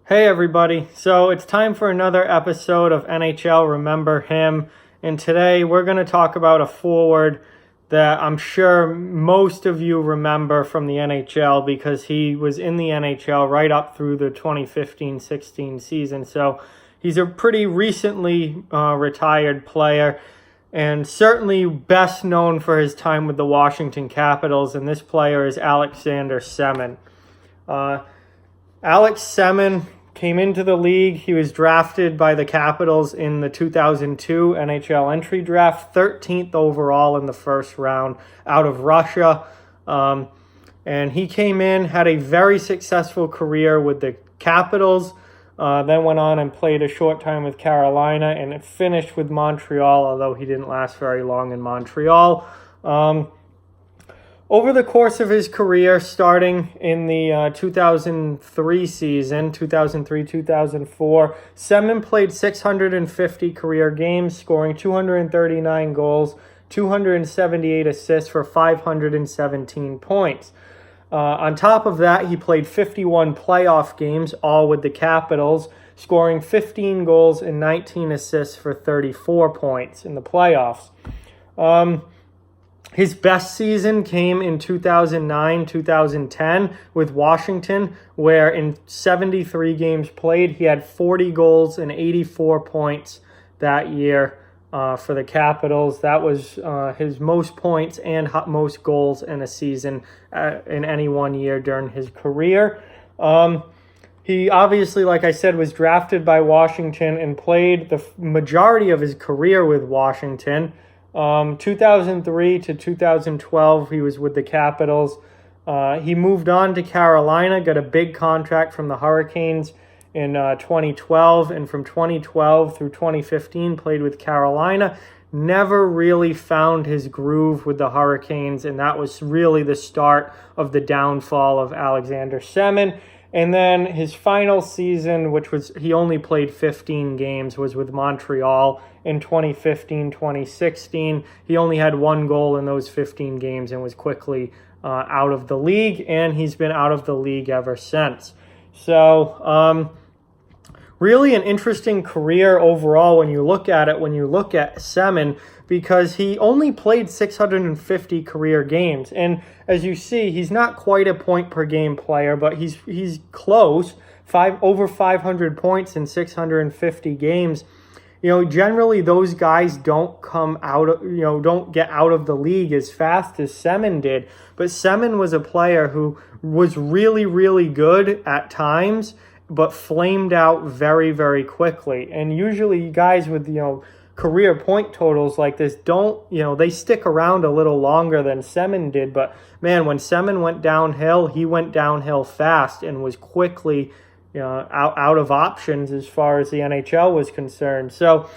Hey everybody, so it's time for another episode of NHL Remember Him, and today we're going to talk about a forward that I'm sure most of you remember from the NHL because he was in the NHL right up through the 2015-16 season, so he's a pretty recently retired player and certainly best known for his time with the Washington Capitals, and this player is Alexander Semin. Alex Semin came into the league. He was drafted by the Capitals in the 2002 NHL entry draft, 13th overall in the first round out of Russia. And he came in, had a very successful career with the Capitals, then went on and played a short time with Carolina and finished with Montreal, although he didn't last very long in Montreal. Over the course of his career, starting in the 2003 season, 2003-2004, Semin played 650 career games, scoring 239 goals, 278 assists for 517 points. On top of that, he played 51 playoff games, all with the Capitals, scoring 15 goals and 19 assists for 34 points in the playoffs. His best season came in 2009-2010 with Washington, where in 73 games played, he had 40 goals and 84 points that year for the Capitals. That was his most points and most goals in a season in any one year during his career. He obviously, like I said, was drafted by Washington and played the majority of his career with Washington. 2003 to 2012, he was with the Capitals. He moved on to Carolina, got a big contract from the Hurricanes in 2012, and from 2012 through 2015, played with Carolina. Never really found his groove with the Hurricanes, and that was really the start of the downfall of Alexander Semin. And then his final season, which was he only played 15 games, was with Montreal in 2015-2016. He only had one goal in those 15 games and was quickly out of the league, and he's been out of the league ever since. So really an interesting career overall when you look at Semin, because he only played 650 career games. And as you see, he's not quite a point-per-game player, but he's close, over 500 points in 650 games. You know, generally those guys don't get out of the league as fast as Semin did. But Semin was a player who was really, really good at times, but flamed out very, very quickly. And usually guys with, career point totals like this they stick around a little longer than Semin did. But man, when Semin went downhill, he went downhill fast and was quickly out of options as far as the NHL was concerned. So,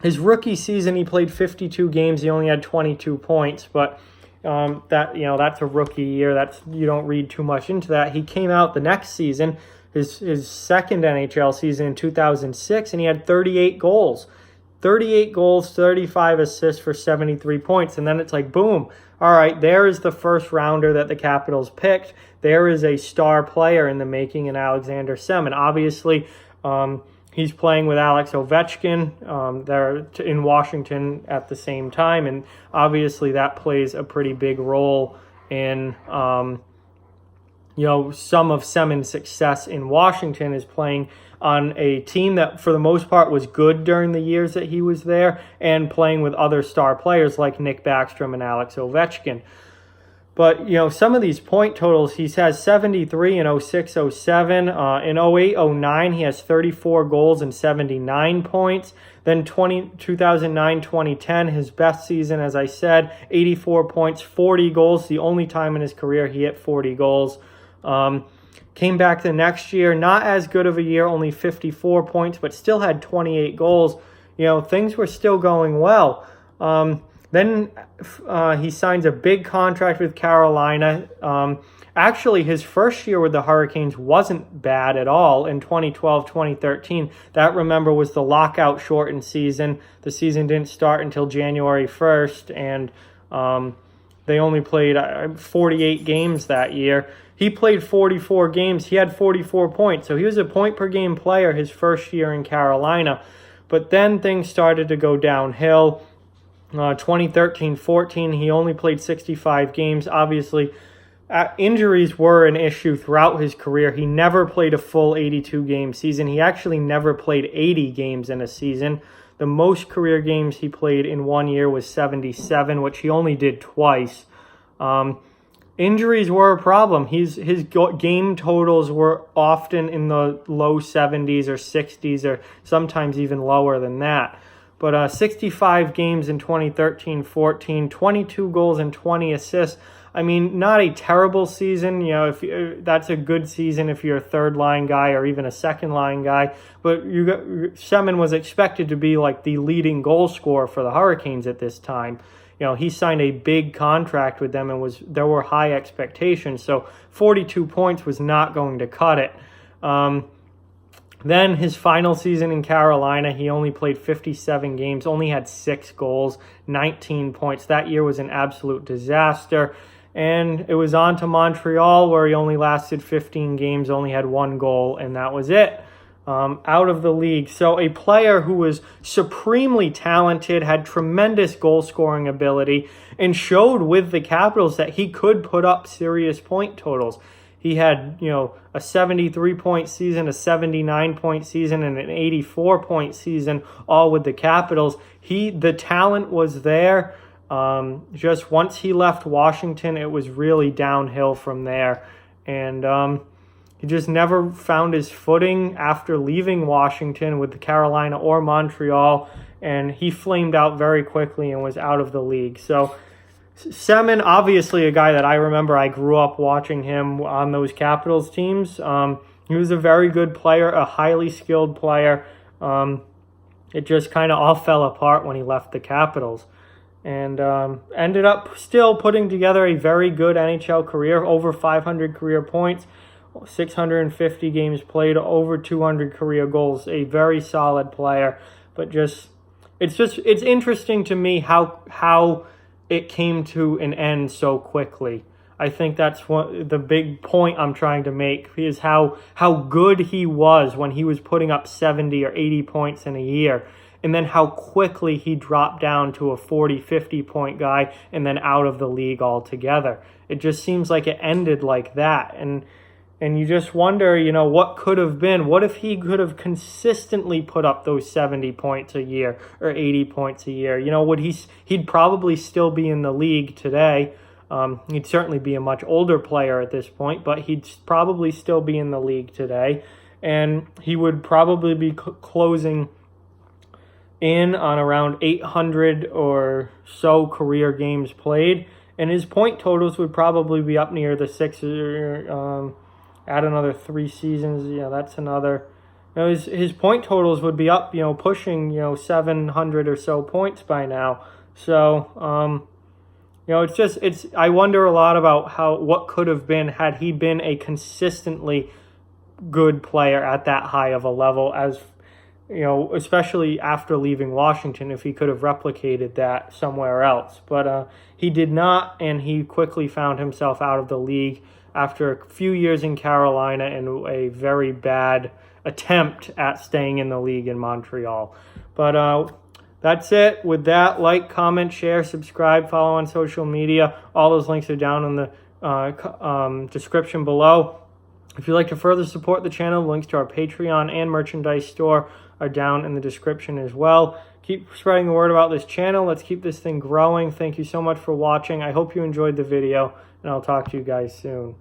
his rookie season, he played 52 games. He only had 22 points, but that's a rookie year. You don't read too much into that. He came out the next season, his second NHL season in 2006, and he had 38 goals. 38 goals, 35 assists for 73 points. And then it's like, boom. All right, there is the first rounder that the Capitals picked. There is a star player in the making in Alexander Semin. Obviously, he's playing with Alex Ovechkin. They're in Washington at the same time. And obviously that plays a pretty big role in some of Semin's success in Washington is playing on a team that for the most part was good during the years that he was there and playing with other star players like Nick Backstrom and Alex Ovechkin. But, some of these point totals, he has 73 in 06-07. In 08-09, he has 34 goals and 79 points. Then 2009-2010, his best season, as I said, 84 points, 40 goals. The only time in his career he hit 40 goals. Came back the next year, not as good of a year, only 54 points, but still had 28 goals. Things were still going well. Then he signs a big contract with Carolina. Actually, his first year with the Hurricanes wasn't bad at all in 2012-2013. That, remember, was the lockout shortened season. The season didn't start until January 1st, and they only played 48 games that year. he played 44 games. He had 44 points. So he was a point-per-game player his first year in Carolina. But then things started to go downhill. 2013-14, he only played 65 games. Obviously, injuries were an issue throughout his career. He never played a full 82-game season. He actually never played 80 games in a season. The most career games he played in 1 year was 77, which he only did twice. Injuries were a problem. His game totals were often in the low 70s or 60s, or sometimes even lower than that. But 65 games in 2013-14, 22 goals and 20 assists. I mean, not a terrible season. You know, if that's a good season if you're a third-line guy or even a second-line guy. But Semin was expected to be like the leading goal scorer for the Hurricanes at this time. You know, he signed a big contract with them, and there were high expectations. So 42 points was not going to cut it. Then his final season in Carolina, he only played 57 games, only had 6 goals, 19 points. That year was an absolute disaster. And it was on to Montreal, where he only lasted 15 games, only had 1 goal, and that was it. Out of the league. So a player who was supremely talented, had tremendous goal-scoring ability, and showed with the Capitals that he could put up serious point totals. He had, you know, a 73-point season, a 79-point season, and an 84-point season, all with the Capitals. The talent was there. Just once he left Washington, it was really downhill from there. And he just never found his footing after leaving Washington with Carolina or Montreal, and he flamed out very quickly and was out of the league. So Semin, obviously a guy that I remember. I grew up watching him on those Capitals teams. He was a very good player, a highly skilled player. It just kind of all fell apart when he left the Capitals. And ended up still putting together a very good NHL career, over 500 career points, 650 games played, over 200 career goals. A very solid player, but it's interesting to me how it came to an end so quickly. I think that's the big point I'm trying to make, is how good he was when he was putting up 70 or 80 points in a year, and then how quickly he dropped down to a 40, 50-point guy and then out of the league altogether. It just seems like it ended like that. And you just wonder, you know, what could have been? What if he could have consistently put up those 70 points a year or 80 points a year? You know, he'd probably still be in the league today. He'd certainly be a much older player at this point, but he'd probably still be in the league today. And he would probably be closing in on around 800 or so career games played. And his point totals would probably be up near the 6 add another 3 seasons, that's another. His point totals would be up, pushing, 700 or so points by now. So, I wonder a lot about what could have been had he been a consistently good player at that high of a level, as, especially after leaving Washington, if he could have replicated that somewhere else. But he did not, and he quickly found himself out of the league after a few years in Carolina and a very bad attempt at staying in the league in Montreal. But that's it. With that, like, comment, share, subscribe, follow on social media. All those links are down in the description below. If you'd like to further support the channel, links to our Patreon and merchandise store are down in the description as well. Keep spreading the word about this channel. Let's keep this thing growing. Thank you so much for watching. I hope you enjoyed the video, and I'll talk to you guys soon.